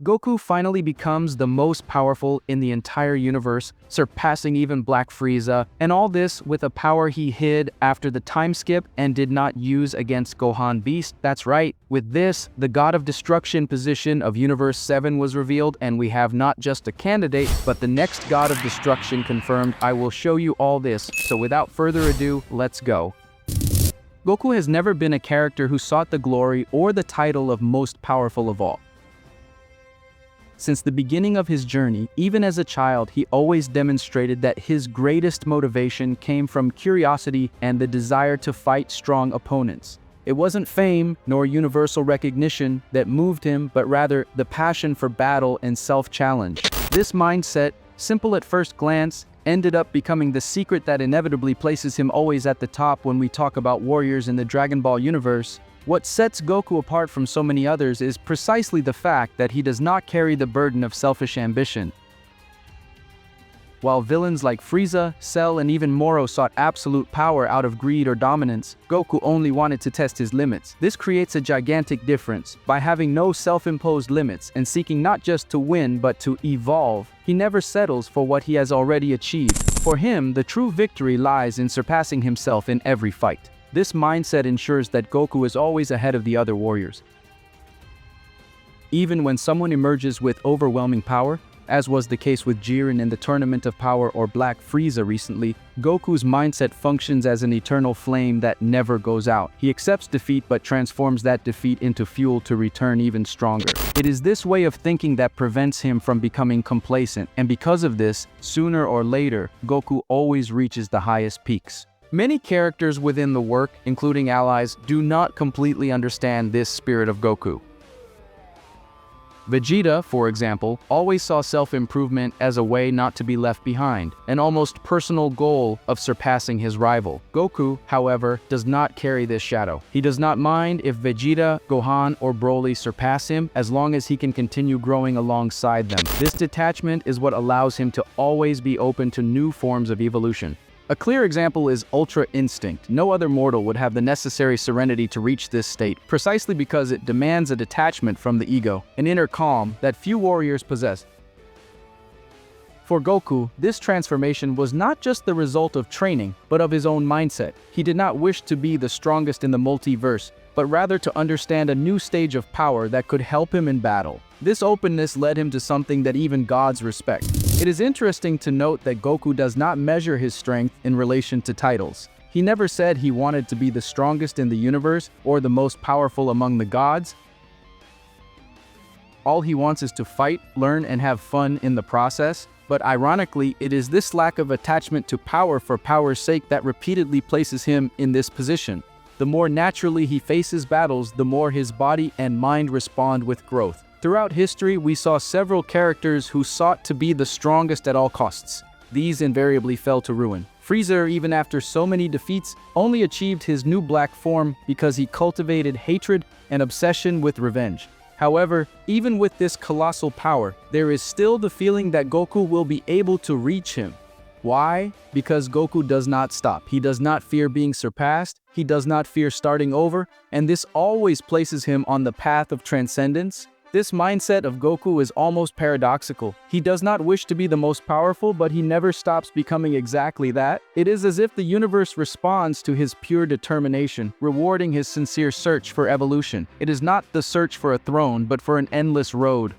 Goku finally becomes the most powerful in the entire universe, surpassing even Black Frieza, and all this with a power he hid after the time skip and did not use against Gohan Beast. That's right, with this, the God of Destruction position of Universe 7 was revealed, and we have not just a candidate, but the next God of Destruction confirmed. I will show you all this, so without further ado, let's go. Goku has never been a character who sought the glory or the title of most powerful of all. Since the beginning of his journey, even as a child, he always demonstrated that his greatest motivation came from curiosity and the desire to fight strong opponents. It wasn't fame nor universal recognition that moved him, but rather the passion for battle and self-challenge. This mindset, simple at first glance, ended up becoming the secret that inevitably places him always at the top when we talk about warriors in the Dragon Ball universe. What sets Goku apart from so many others is precisely the fact that he does not carry the burden of selfish ambition. While villains like Frieza, Cell, and even Moro sought absolute power out of greed or dominance, Goku only wanted to test his limits. This creates a gigantic difference. By having no self-imposed limits and seeking not just to win but to evolve, he never settles for what he has already achieved. For him, the true victory lies in surpassing himself in every fight. This mindset ensures that Goku is always ahead of the other warriors. Even when someone emerges with overwhelming power, as was the case with Jiren in the Tournament of Power or Black Frieza recently, Goku's mindset functions as an eternal flame that never goes out. He accepts defeat but transforms that defeat into fuel to return even stronger. It is this way of thinking that prevents him from becoming complacent, and because of this, sooner or later, Goku always reaches the highest peaks. Many characters within the work, including allies, do not completely understand this spirit of Goku. Vegeta, for example, always saw self-improvement as a way not to be left behind, an almost personal goal of surpassing his rival. Goku, however, does not carry this shadow. He does not mind if Vegeta, Gohan, or Broly surpass him as long as he can continue growing alongside them. This detachment is what allows him to always be open to new forms of evolution. A clear example is Ultra Instinct. No other mortal would have the necessary serenity to reach this state, precisely because it demands a detachment from the ego, an inner calm that few warriors possess. For Goku, this transformation was not just the result of training, but of his own mindset. He did not wish to be the strongest in the multiverse, but rather to understand a new stage of power that could help him in battle. This openness led him to something that even gods respect. It is interesting to note that Goku does not measure his strength in relation to titles. He never said he wanted to be the strongest in the universe or the most powerful among the gods. All he wants is to fight, learn, and have fun in the process. But ironically, it is this lack of attachment to power for power's sake that repeatedly places him in this position. The more naturally he faces battles, the more his body and mind respond with growth. Throughout history, we saw several characters who sought to be the strongest at all costs. These invariably fell to ruin. Frieza, even after so many defeats, only achieved his new black form because he cultivated hatred and obsession with revenge. However, even with this colossal power, there is still the feeling that Goku will be able to reach him. Why? Because Goku does not stop. He does not fear being surpassed, he does not fear starting over, and this always places him on the path of transcendence. This mindset of Goku is almost paradoxical. He does not wish to be the most powerful, but he never stops becoming exactly that. It is as if the universe responds to his pure determination, rewarding his sincere search for evolution. It is not the search for a throne, but for an endless road.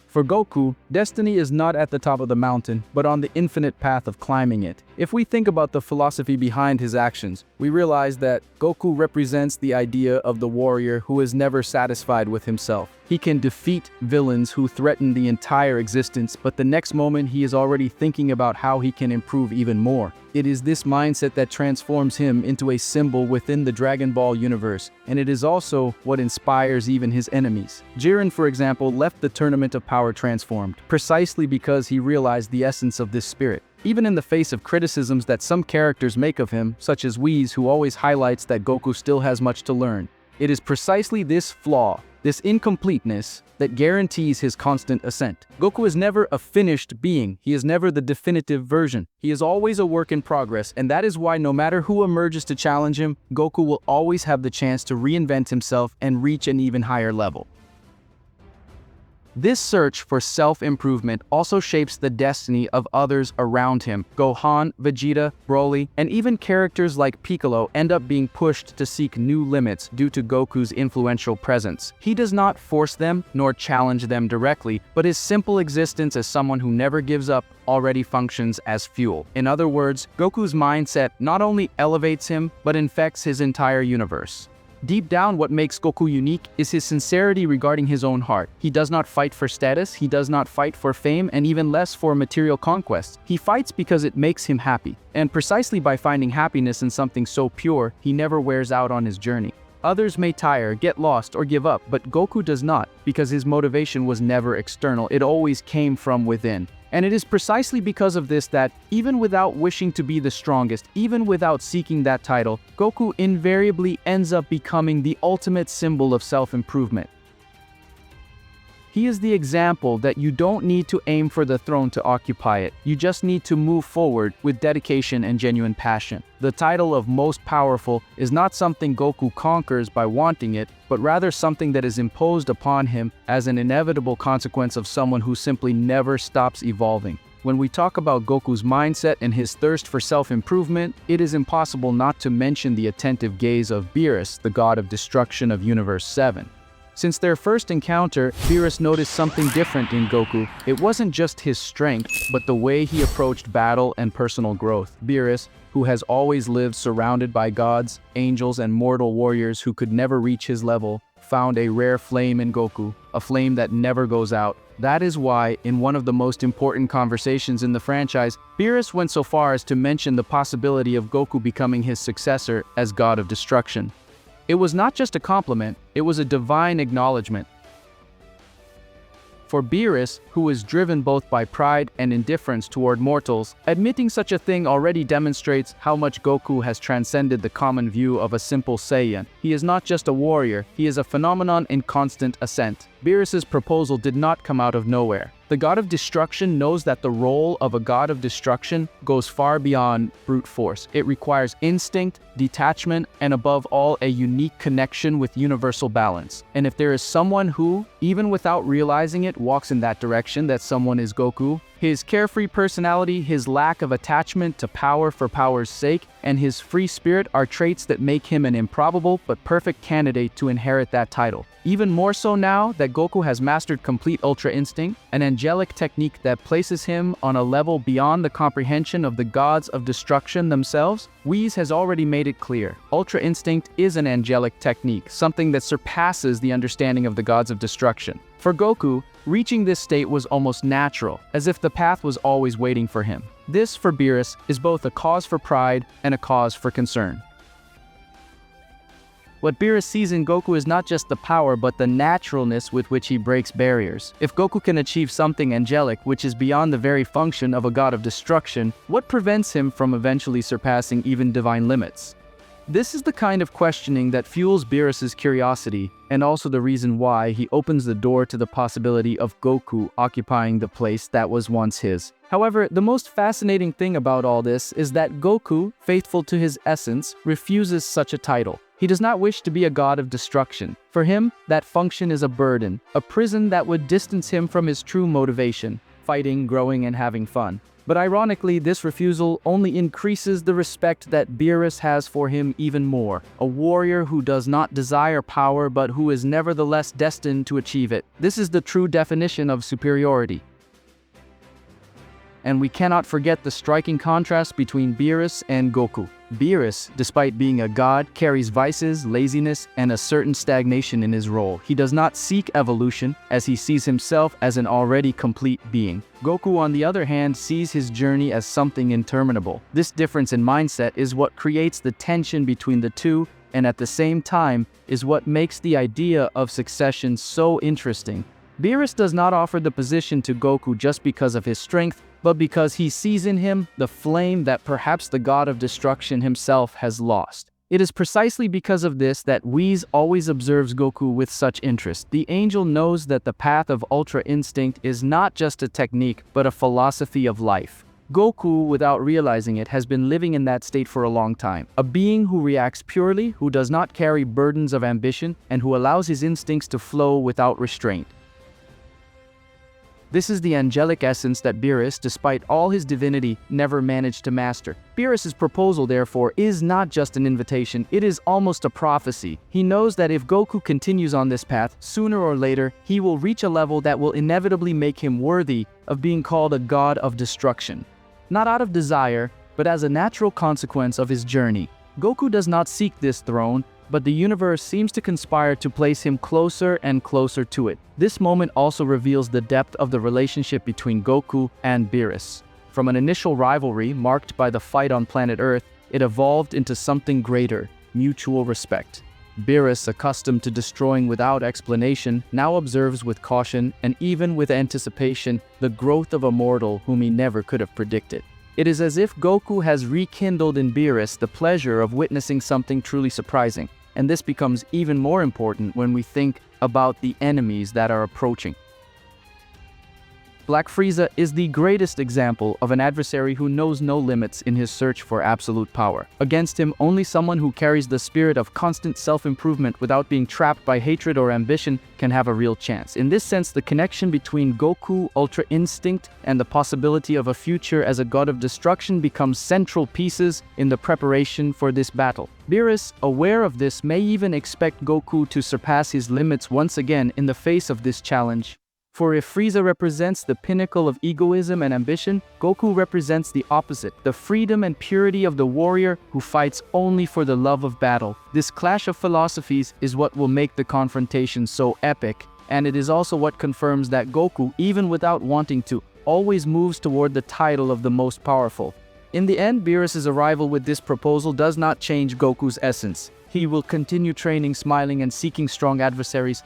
For Goku, destiny is not at the top of the mountain, but on the infinite path of climbing it. If we think about the philosophy behind his actions, we realize that Goku represents the idea of the warrior who is never satisfied with himself. He can defeat villains who threaten the entire existence, but the next moment he is already thinking about how he can improve even more. It is this mindset that transforms him into a symbol within the Dragon Ball universe, and it is also what inspires even his enemies. Jiren, for example, left the Tournament of Power transformed, precisely because he realized the essence of this spirit. Even in the face of criticisms that some characters make of him, such as Whis, who always highlights that Goku still has much to learn, it is precisely this flaw, this incompleteness, that guarantees his constant ascent. Goku is never a finished being. He is never the definitive version. He is always a work in progress, and that is why no matter who emerges to challenge him, Goku will always have the chance to reinvent himself and reach an even higher level. This search for self-improvement also shapes the destiny of others around him. Gohan, Vegeta, Broly, and even characters like Piccolo end up being pushed to seek new limits due to Goku's influential presence. He does not force them nor challenge them directly, but his simple existence as someone who never gives up already functions as fuel. In other words, Goku's mindset not only elevates him, but infects his entire universe. Deep down, what makes Goku unique is his sincerity regarding his own heart. He does not fight for status, he does not fight for fame, and even less for material conquests. He fights because it makes him happy. And precisely by finding happiness in something so pure, he never wears out on his journey. Others may tire, get lost, or give up, but Goku does not, because his motivation was never external, it always came from within. And it is precisely because of this that, even without wishing to be the strongest, even without seeking that title, Goku invariably ends up becoming the ultimate symbol of self-improvement. He is the example that you don't need to aim for the throne to occupy it. You just need to move forward with dedication and genuine passion. The title of most powerful is not something Goku conquers by wanting it, but rather something that is imposed upon him as an inevitable consequence of someone who simply never stops evolving. When we talk about Goku's mindset and his thirst for self-improvement, it is impossible not to mention the attentive gaze of Beerus, the god of destruction of Universe 7. Since their first encounter, Beerus noticed something different in Goku. It wasn't just his strength, but the way he approached battle and personal growth. Beerus, who has always lived surrounded by gods, angels, and mortal warriors who could never reach his level, found a rare flame in Goku, a flame that never goes out. That is why, in one of the most important conversations in the franchise, Beerus went so far as to mention the possibility of Goku becoming his successor as God of Destruction. It was not just a compliment, it was a divine acknowledgement. For Beerus, who is driven both by pride and indifference toward mortals, admitting such a thing already demonstrates how much Goku has transcended the common view of a simple Saiyan. He is not just a warrior, he is a phenomenon in constant ascent. Beerus's proposal did not come out of nowhere. The god of destruction knows that the role of a god of destruction goes far beyond brute force. It requires instinct, detachment, and above all, a unique connection with universal balance. And if there is someone who, even without realizing it, walks in that direction, that someone is Goku. His carefree personality, his lack of attachment to power for power's sake, and his free spirit are traits that make him an improbable but perfect candidate to inherit that title. Even more so now that Goku has mastered complete Ultra Instinct, an angelic technique that places him on a level beyond the comprehension of the gods of destruction themselves. Whis has already made it clear. Ultra Instinct is an angelic technique, something that surpasses the understanding of the gods of destruction. For Goku, reaching this state was almost natural, as if the path was always waiting for him. This, for Beerus, is both a cause for pride and a cause for concern. What Beerus sees in Goku is not just the power, but the naturalness with which he breaks barriers. If Goku can achieve something angelic, which is beyond the very function of a god of destruction, what prevents him from eventually surpassing even divine limits? This is the kind of questioning that fuels Beerus's curiosity, and also the reason why he opens the door to the possibility of Goku occupying the place that was once his. However, the most fascinating thing about all this is that Goku, faithful to his essence, refuses such a title. He does not wish to be a god of destruction. For him, that function is a burden, a prison that would distance him from his true motivation, fighting, growing, and having fun. But ironically, this refusal only increases the respect that Beerus has for him even more. A warrior who does not desire power but who is nevertheless destined to achieve it. This is the true definition of superiority. And we cannot forget the striking contrast between Beerus and Goku. Beerus, despite being a god, carries vices, laziness, and a certain stagnation in his role. He does not seek evolution, as he sees himself as an already complete being. Goku, on the other hand, sees his journey as something interminable. This difference in mindset is what creates the tension between the two, and at the same time, is what makes the idea of succession so interesting. Beerus does not offer the position to Goku just because of his strength, but because he sees in him the flame that perhaps the god of destruction himself has lost. It is precisely because of this that Whis always observes Goku with such interest. The angel knows that the path of Ultra Instinct is not just a technique, but a philosophy of life. Goku, without realizing it, has been living in that state for a long time. A being who reacts purely, who does not carry burdens of ambition, and who allows his instincts to flow without restraint. This is the angelic essence that Beerus, despite all his divinity, never managed to master. Beerus's proposal, therefore, is not just an invitation, it is almost a prophecy. He knows that if Goku continues on this path, sooner or later, he will reach a level that will inevitably make him worthy of being called a god of destruction. Not out of desire, but as a natural consequence of his journey. Goku does not seek this throne, but the universe seems to conspire to place him closer and closer to it. This moment also reveals the depth of the relationship between Goku and Beerus. From an initial rivalry marked by the fight on planet Earth, it evolved into something greater, mutual respect. Beerus, accustomed to destroying without explanation, now observes with caution and even with anticipation the growth of a mortal whom he never could have predicted. It is as if Goku has rekindled in Beerus the pleasure of witnessing something truly surprising, and this becomes even more important when we think about the enemies that are approaching. Black Frieza is the greatest example of an adversary who knows no limits in his search for absolute power. Against him, only someone who carries the spirit of constant self-improvement without being trapped by hatred or ambition can have a real chance. In this sense, the connection between Goku, Ultra Instinct, and the possibility of a future as a god of destruction becomes central pieces in the preparation for this battle. Beerus, aware of this, may even expect Goku to surpass his limits once again in the face of this challenge. For if Frieza represents the pinnacle of egoism and ambition, Goku represents the opposite, the freedom and purity of the warrior who fights only for the love of battle. This clash of philosophies is what will make the confrontation so epic, and it is also what confirms that Goku, even without wanting to, always moves toward the title of the most powerful. In the end, Beerus' arrival with this proposal does not change Goku's essence. He will continue training, smiling, and seeking strong adversaries.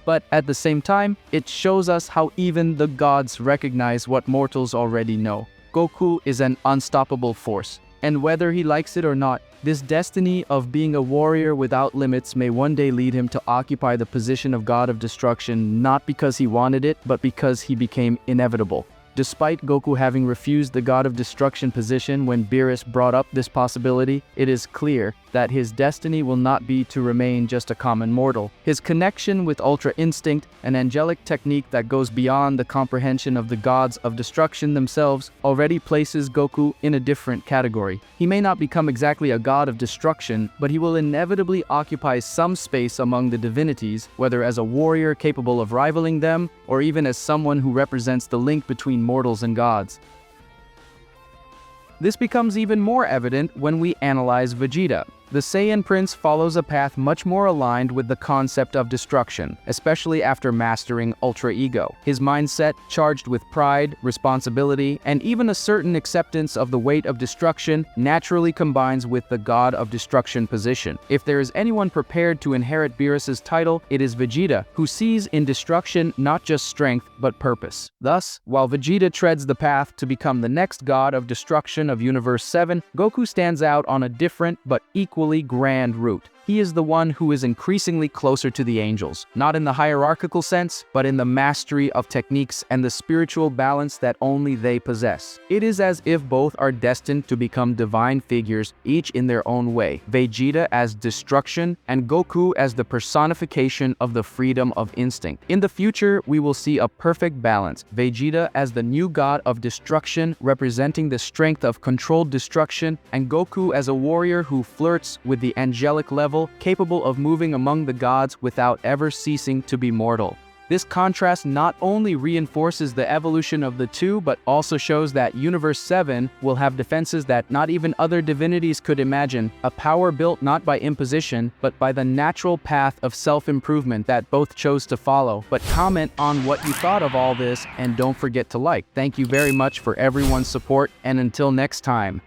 But at the same time, it shows us how even the gods recognize what mortals already know. Goku is an unstoppable force, and whether he likes it or not, this destiny of being a warrior without limits may one day lead him to occupy the position of god of destruction, not because he wanted it, but because he became inevitable. Despite Goku having refused the god of destruction position when Beerus brought up this possibility, it is clear that his destiny will not be to remain just a common mortal. His connection with Ultra Instinct, an angelic technique that goes beyond the comprehension of the gods of destruction themselves, already places Goku in a different category. He may not become exactly a god of destruction, but he will inevitably occupy some space among the divinities, whether as a warrior capable of rivaling them, or even as someone who represents the link between mortals and gods. This becomes even more evident when we analyze Vegeta. The Saiyan Prince follows a path much more aligned with the concept of destruction, especially after mastering Ultra Ego. His mindset, charged with pride, responsibility, and even a certain acceptance of the weight of destruction, naturally combines with the God of Destruction position. If there is anyone prepared to inherit Beerus' title, it is Vegeta, who sees in destruction not just strength, but purpose. Thus, while Vegeta treads the path to become the next God of Destruction of Universe 7, Goku stands out on a different but equally grand route. He is the one who is increasingly closer to the angels, not in the hierarchical sense, but in the mastery of techniques and the spiritual balance that only they possess. It is as if both are destined to become divine figures, each in their own way. Vegeta as destruction, and Goku as the personification of the freedom of instinct. In the future, we will see a perfect balance. Vegeta as the new god of destruction, representing the strength of controlled destruction, and Goku as a warrior who flirts with the angelic level, capable of moving among the gods without ever ceasing to be mortal. This contrast not only reinforces the evolution of the two, but also shows that Universe 7 will have defenses that not even other divinities could imagine, a power built not by imposition, but by the natural path of self-improvement that both chose to follow. But comment on what you thought of all this, and don't forget to like. Thank you very much for everyone's support, and until next time.